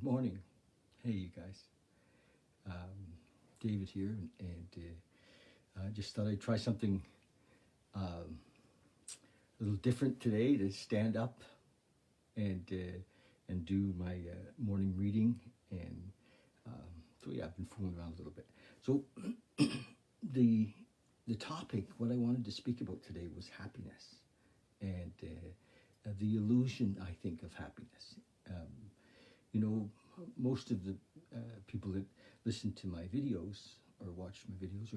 Good morning. Hey, you guys. David here, and I just thought I'd try something a little different today to stand up and do my morning reading. And so yeah, I've been fooling around a little bit. So the topic, what I wanted to speak about today was happiness and the illusion, I think, of happiness. You know, most of the people that listen to my videos or watch my videos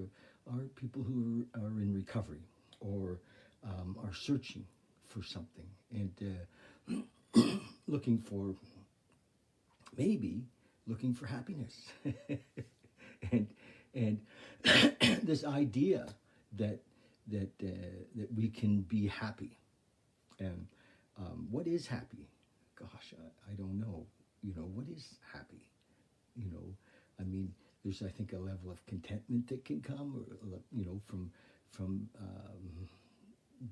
are people who are in recovery or are searching for something and maybe looking for happiness. and this idea that we can be happy. And what is happy? Gosh, I don't know. You know, what is happy? You know, I mean, there's, I think, a level of contentment that can come, or you know, from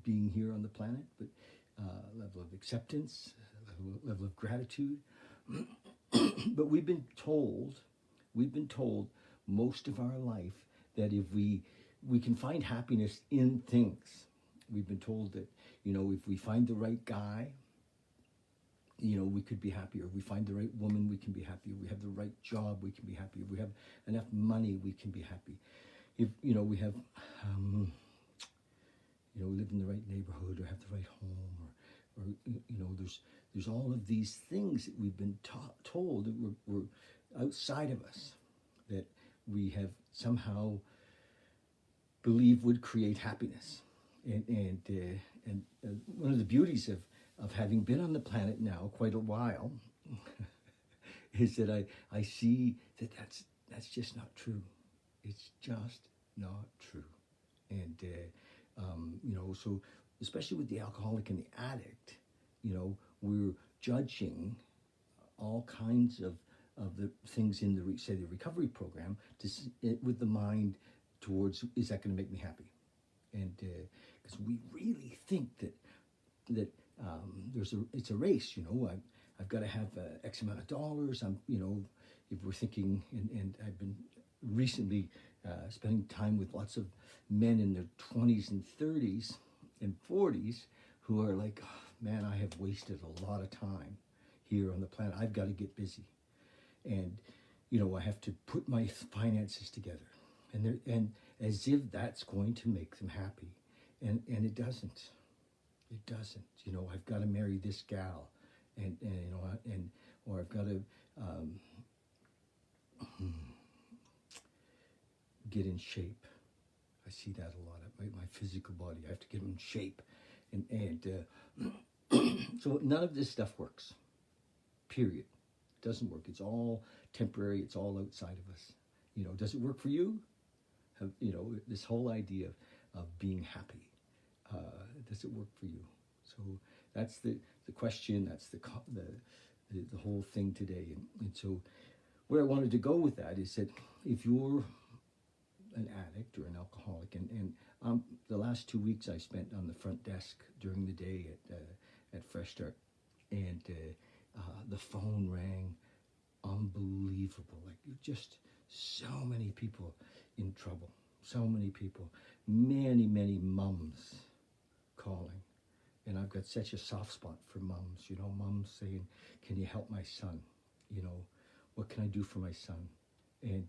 being here on the planet, but level of acceptance, level of gratitude. But we've been told most of our life that if we can find happiness in things. We've been told that, you know, if we find the right guy, you know, we could be happy. Or we find the right woman, we can be happy. If we have the right job, we can be happy. If we have enough money, we can be happy. If, you know, we have, you know, live in the right neighborhood or have the right home, or you know, there's all of these things that we've been told that were outside of us that we have somehow believe would create happiness. And one of the beauties of having been on the planet now quite a while is that I see that that's just not true. It's just not true. And you know, so especially with the alcoholic and the addict, you know, we're judging all kinds of the things in the recovery program with the mind towards, is that going to make me happy? And because we really think that it's a race, you know. I've got to have X amount of dollars. You know, if we're thinking, and I've been recently spending time with lots of men in their 20s and 30s and 40s who are like, oh, man, I have wasted a lot of time here on the planet. I've got to get busy, and you know, I have to put my finances together, and as if that's going to make them happy, and it doesn't. It doesn't. You know, I've got to marry this gal, and you know, or I've got to get in shape. I see that a lot. My physical body, I have to get in shape, and so none of this stuff works. Period. It doesn't work. It's all temporary. It's all outside of us. You know, does it work for you? You know, this whole idea of being happy, does it work for you? So that's the question. That's the whole thing today. And so where I wanted to go with that is that if you're an addict or an alcoholic, and the last 2 weeks I spent on the front desk during the day at Fresh Start, and the phone rang, unbelievable. Like, just so many people in trouble, so many people, many mums calling. And I've got such a soft spot for mums, you know, mums saying, can you help my son? You know, what can I do for my son? And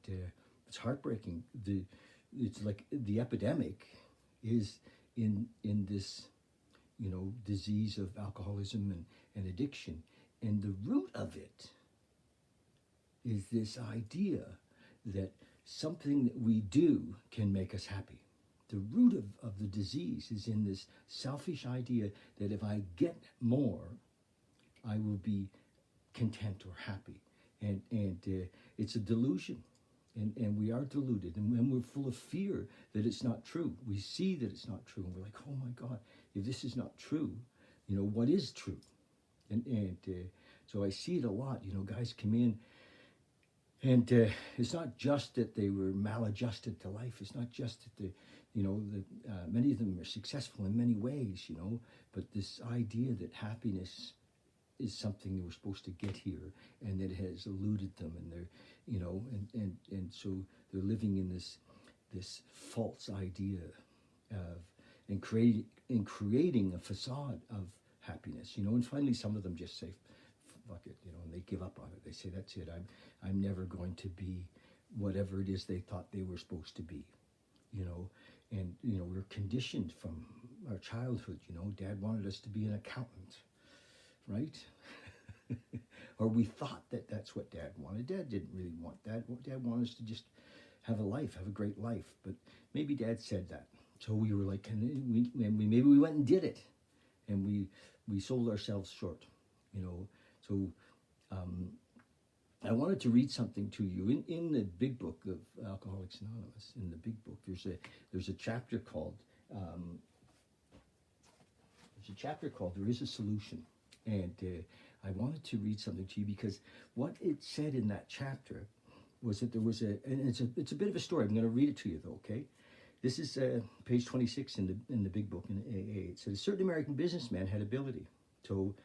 it's heartbreaking. It's like the epidemic is in this, you know, disease of alcoholism and addiction. And the root of it is this idea that something that we do can make us happy. The root of the disease is in this selfish idea that if I get more, I will be content or happy. And it's a delusion. And we are deluded. And when we're full of fear that it's not true, we see that it's not true. And we're like, oh my God, if this is not true, you know, what is true? And so I see it a lot. You know, guys come in, and it's not just that they were maladjusted to life. It's not just that many of them are successful in many ways, you know, but this idea that happiness is something they were supposed to get here, and that has eluded them, and they're, and so they're living in this false idea of and creating a facade of happiness, and finally some of them just say, fuck it, and they give up on it. They say, that's it, I'm never going to be whatever it is they thought they were supposed to be, and we're conditioned from our childhood. Dad wanted us to be an accountant, right? Or we thought that that's what Dad wanted. Dad didn't really want that. Dad wanted us to just have a life, have a great life. But maybe Dad said that, so we were like, maybe we went and did it, and we sold ourselves short, So I wanted to read something to you in the big book of Alcoholics Anonymous. In the big book, there's a chapter called There Is a Solution, and I wanted to read something to you because what it said in that chapter was that there was and it's a bit of a story. I'm going to read it to you though, okay? This is page 26 in the big book in AA. It says, a certain American businessman had ability, so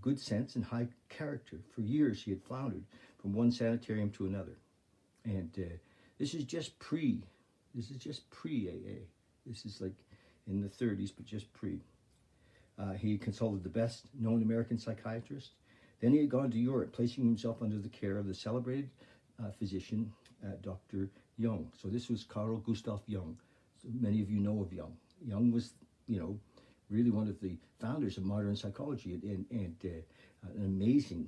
good sense and high character. For years he had floundered from one sanitarium to another, and this is just pre AA. This is like in the 30s, but just pre. He consulted the best known American psychiatrist. Then he had gone to Europe, placing himself under the care of the celebrated physician, Dr. Jung. So this was Carl Gustav Jung. So many of you know of Jung. Jung was, really one of the founders of modern psychology, and an amazing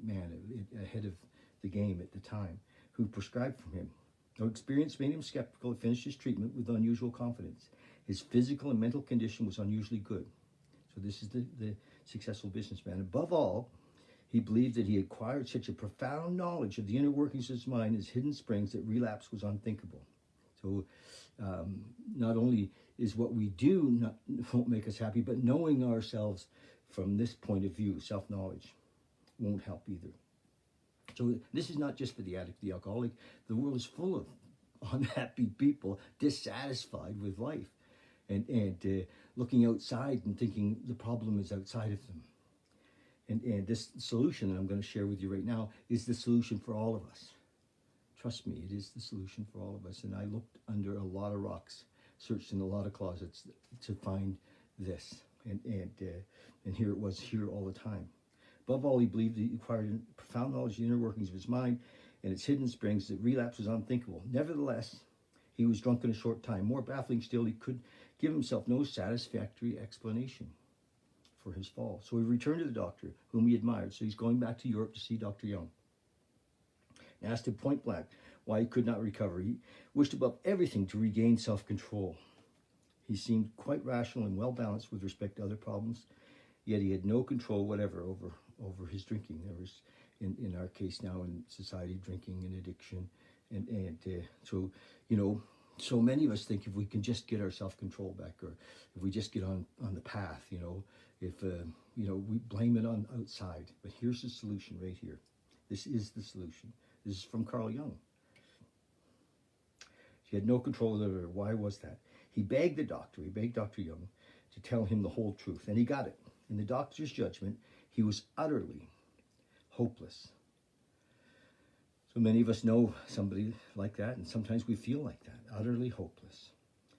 man, ahead of the game at the time, who prescribed for him. Though experience made him skeptical, he finished his treatment with unusual confidence. His physical and mental condition was unusually good. So this is the successful businessman. Above all, he believed that he acquired such a profound knowledge of the inner workings of his mind, his hidden springs, that relapse was unthinkable. So not only is what we do won't make us happy, but knowing ourselves from this point of view, self-knowledge, won't help either. So this is not just for the addict, the alcoholic. The world is full of unhappy people, dissatisfied with life, and looking outside and thinking the problem is outside of them. And this solution that I'm going to share with you right now is the solution for all of us. Trust me, it is the solution for all of us. And I looked under a lot of rocks, searched in a lot of closets to find this. And here it was, here all the time. Above all, he believed that he acquired profound knowledge of the inner workings of his mind and its hidden springs, that relapse was unthinkable. Nevertheless, he was drunk in a short time. More baffling still, he could give himself no satisfactory explanation for his fall. So he returned to the doctor, whom he admired. So he's going back to Europe to see Dr. Jung. And asked him point blank why he could not recover. He wished above everything to regain self-control. He seemed quite rational and well-balanced with respect to other problems, yet he had no control whatever over his drinking. There was, in our case now in society, drinking and addiction. So, so many of us think if we can just get our self-control back, or if we just get on the path, if we blame it on outside. But here's the solution right here. This is the solution. This is from Carl Jung. He had no control over it. Why was that? He begged Dr. Jung to tell him the whole truth, and he got it. In the doctor's judgment, he was utterly hopeless. So many of us know somebody like that, and sometimes we feel like that, utterly hopeless.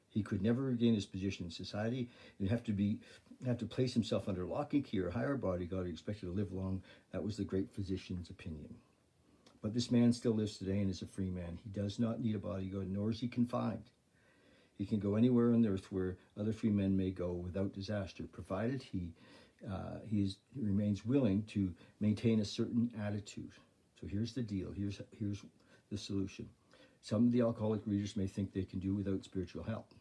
He could never regain his position in society. He'd have to place himself under lock and key or hire a bodyguard. He expected to live long. That was the great physician's opinion. But this man still lives today and is a free man. He does not need a bodyguard, nor is he confined. He can go anywhere on earth where other free men may go without disaster, provided he remains willing to maintain a certain attitude. So here's the deal. Here's the solution. Some of the alcoholic readers may think they can do without spiritual help.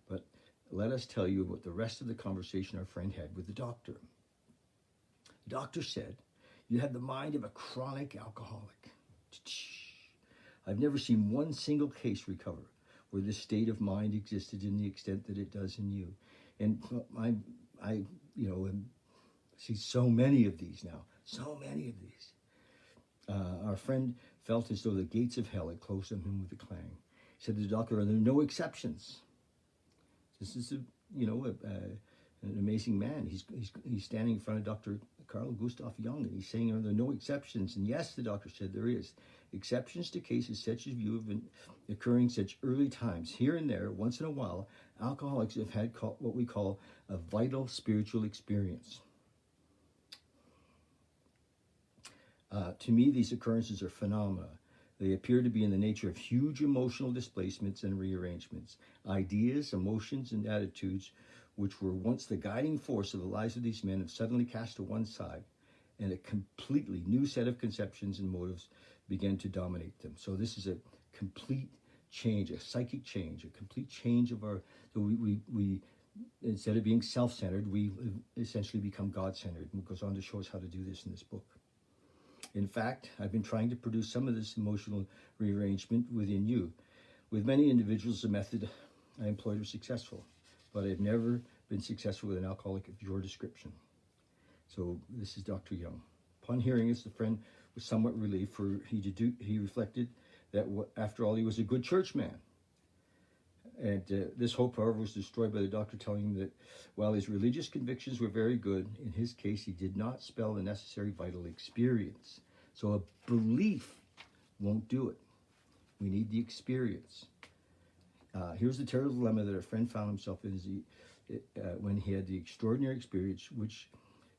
But let us tell you about the rest of the conversation our friend had with the doctor. The doctor said, "You have the mind of a chronic alcoholic. I've never seen one single case recover where this state of mind existed in the extent that it does in you." And I see so many of these now. So many of these. Our friend felt as though the gates of hell had closed on him with a clang. He said to the doctor, "Are there no exceptions?" This is an amazing man. He's standing in front of Dr. Carl Gustav Jung, and he's saying, are there no exceptions? And yes, the doctor said there is. Exceptions to cases such as you have been occurring such early times. Here and there, once in a while, alcoholics have had what we call a vital spiritual experience. To me, these occurrences are phenomena. They appear to be in the nature of huge emotional displacements and rearrangements. Ideas, emotions, and attitudes which were once the guiding force of the lives of these men have suddenly cast to one side, and a completely new set of conceptions and motives began to dominate them. So this is a complete change, a psychic change, a complete change of our, so we instead of being self-centered, we essentially become God-centered. And it goes on to show us how to do this in this book. In fact, I've been trying to produce some of this emotional rearrangement within you. With many individuals, the method I employed was successful, but I've never been successful with an alcoholic of your description. So this is Dr. Jung. Upon hearing this, the friend was somewhat relieved, for he reflected that after all, he was a good churchman. And this hope, however, was destroyed by the doctor telling him that while his religious convictions were very good, in his case, he did not spell the necessary vital experience. So a belief won't do it. We need the experience. Here's the terrible dilemma that our friend found himself in when he had the extraordinary experience, which,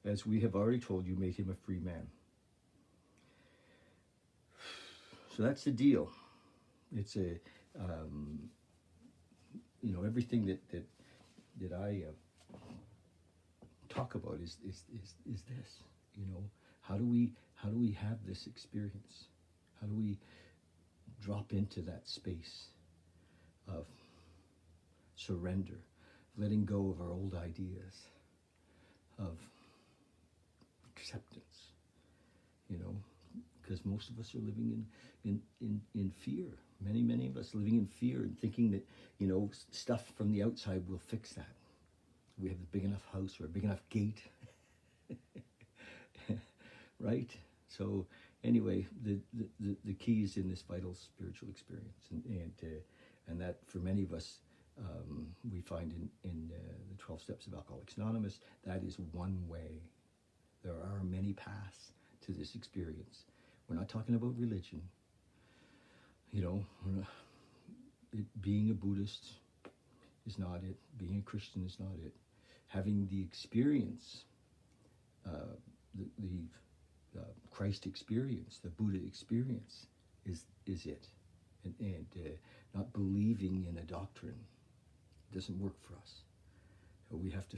as we have already told you, made him a free man. So that's the deal. It's a, everything that I talk about is this. How do we have this experience? How do we drop into that space of surrender, letting go of our old ideas, of acceptance, because most of us are living in fear. Many of us living in fear and thinking that, stuff from the outside will fix that. We have a big enough house or a big enough gate, right? So anyway, the key is in this vital spiritual experience, and that for many of us, we find in the 12 Steps of Alcoholics Anonymous, that is one way. There are many paths to this experience. We're not talking about religion. Being a Buddhist is not it. Being a Christian is not it. Having the experience, the Christ experience, the Buddha experience is it. And not believing in a doctrine doesn't work for us. So we have to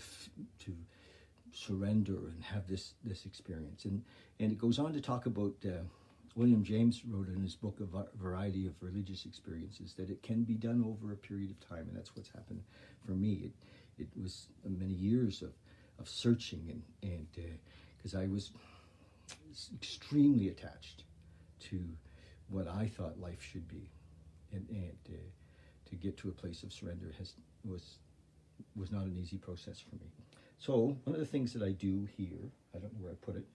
surrender and have this experience. And it goes on to talk about, William James wrote in his book, A Variety of Religious Experiences, that it can be done over a period of time, and that's what's happened for me. It was many years of searching, and because I was extremely attached to what I thought life should be, and to get to a place of surrender was not an easy process for me. So one of the things that I do here, I don't know where I put it.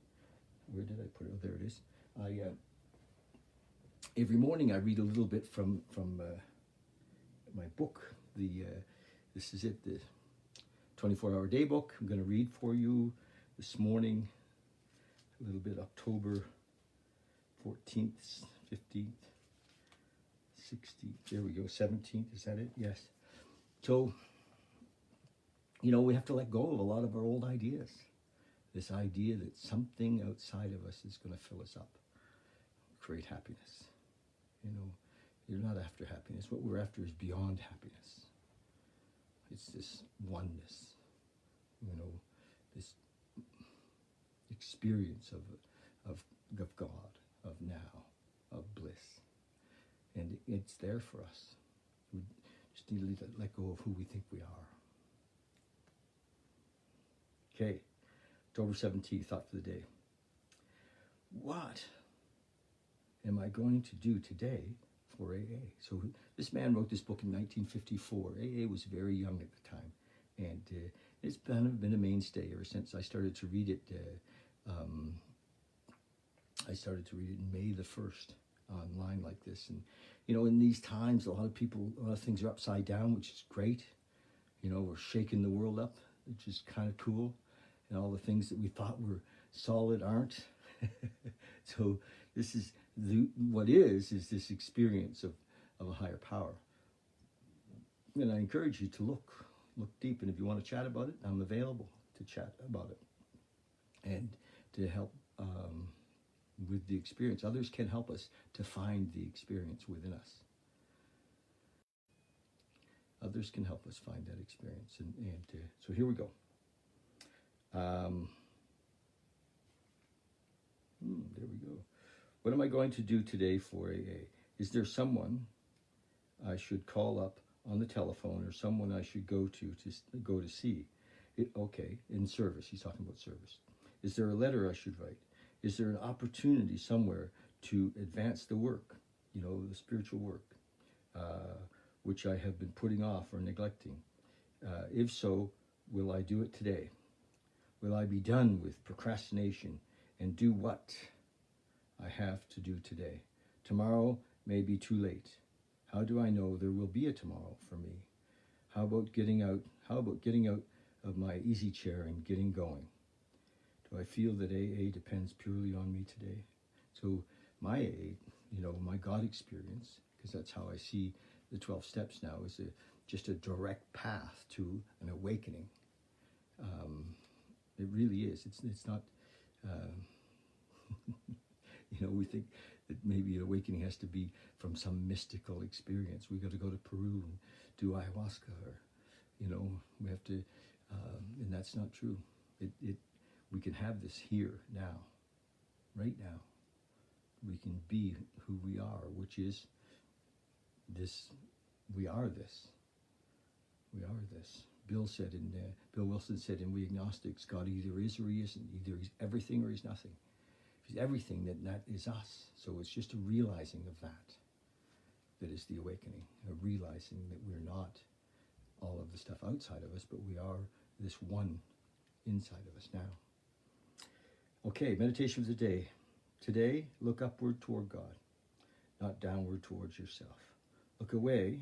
Where did I put it? Oh, there it is. Every morning I read a little bit from my book. This is it, the 24-hour day book. I'm going to read for you this morning, a little bit, October 14th, 15th, 16th, there we go, 17th, is that it? Yes. So, we have to let go of a lot of our old ideas. This idea that something outside of us is going to fill us up, create happiness. You're not after happiness. What we're after is beyond happiness. It's this oneness, this experience of God, of now, of bliss. And it's there for us. We just need to let go of who we think we are. Okay, October 17th, thought for the day. What am I going to do today for AA? So this man wrote this book in 1954. AA was very young at the time, and it's been a mainstay ever since. I started to read it. I started to read it in May the 1st online like this, and in these times, a lot of things are upside down, which is great. We're shaking the world up. which is kind of cool, and all the things that we thought were solid aren't. So this is what is this experience of a higher power. And I encourage you to look deep, and if you want to chat about it, I'm available to chat about it and to help with the experience. Others can help us to find the experience within us. Others can help us find that experience, and so here we go. There we go. What am I going to do today for AA? Is there someone I should call up on the telephone, or someone I should go to see? Okay, in service. He's talking about service. Is there a letter I should write? Is there an opportunity somewhere to advance the work, the spiritual work, which I have been putting off or neglecting? If so, will I do it today? Will I be done with procrastination and do what I have to do today? Tomorrow may be too late. How do I know there will be a tomorrow for me? How about getting out of my easy chair and getting going? Do I feel that AA depends purely on me today? So my AA, my God experience, because that's how I see the 12 steps now, is just a direct path to an awakening. It really is. It's not, we think that maybe an awakening has to be from some mystical experience. We've got to go to Peru and do ayahuasca, or, we have to, and that's not true. We can have this here, now, right now. We can be who we are, which is this. We are this. We are this. Bill Wilson said in We Agnostics, God either is or he isn't. Either he's everything or he's nothing. If he's everything, then that is us. So it's just a realizing of that is the awakening. A realizing that we're not all of the stuff outside of us, but we are this one inside of us now. Okay, meditation for the day. Today, look upward toward God, not downward towards yourself. Look away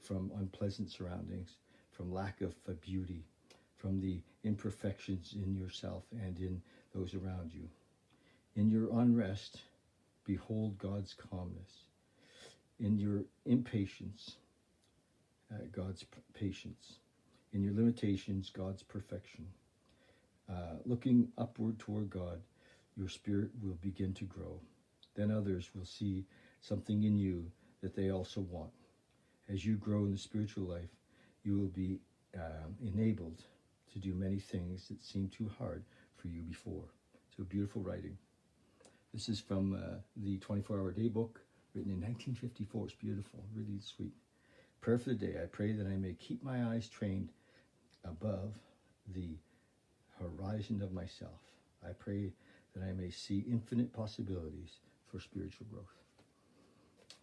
from unpleasant surroundings, from lack of beauty, from the imperfections in yourself and in those around you. In your unrest, behold God's calmness. In your impatience, God's patience. In your limitations, God's perfection. Looking upward toward God, your spirit will begin to grow. Then others will see something in you that they also want. As you grow in the spiritual life, you will be enabled to do many things that seemed too hard for you before. So beautiful writing. This is from the 24-Hour Day book, written in 1954. It's beautiful, really sweet. Prayer for the day. I pray that I may keep my eyes trained above the horizon of myself. I pray that I may see infinite possibilities for spiritual growth.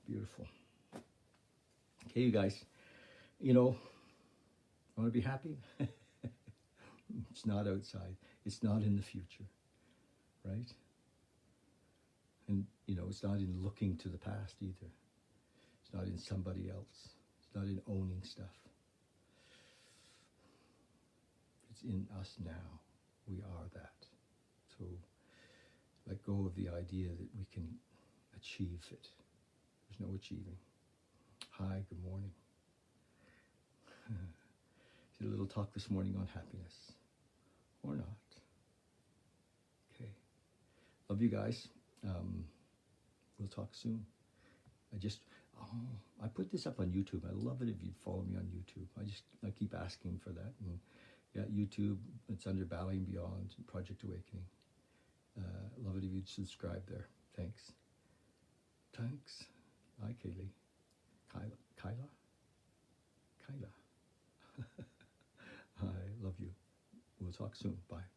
Beautiful. Okay, you guys, want to be happy? It's not outside. It's not in the future, right? And, it's not in looking to the past either. It's not in somebody else. It's not in owning stuff. It's in us now. We are that. So let go of the idea that we can achieve it. There's no achieving. Hi, good morning. Did a little talk this morning on happiness. Or not. Okay. Love you guys. We'll talk soon. I put this up on YouTube. I love it if you'd follow me on YouTube. I keep asking for that. And yeah, YouTube, it's under Battling Beyond, Project Awakening. Love it if you'd subscribe there. Thanks. Hi, Kaylee. Kyla? I love you. We'll talk soon. Bye.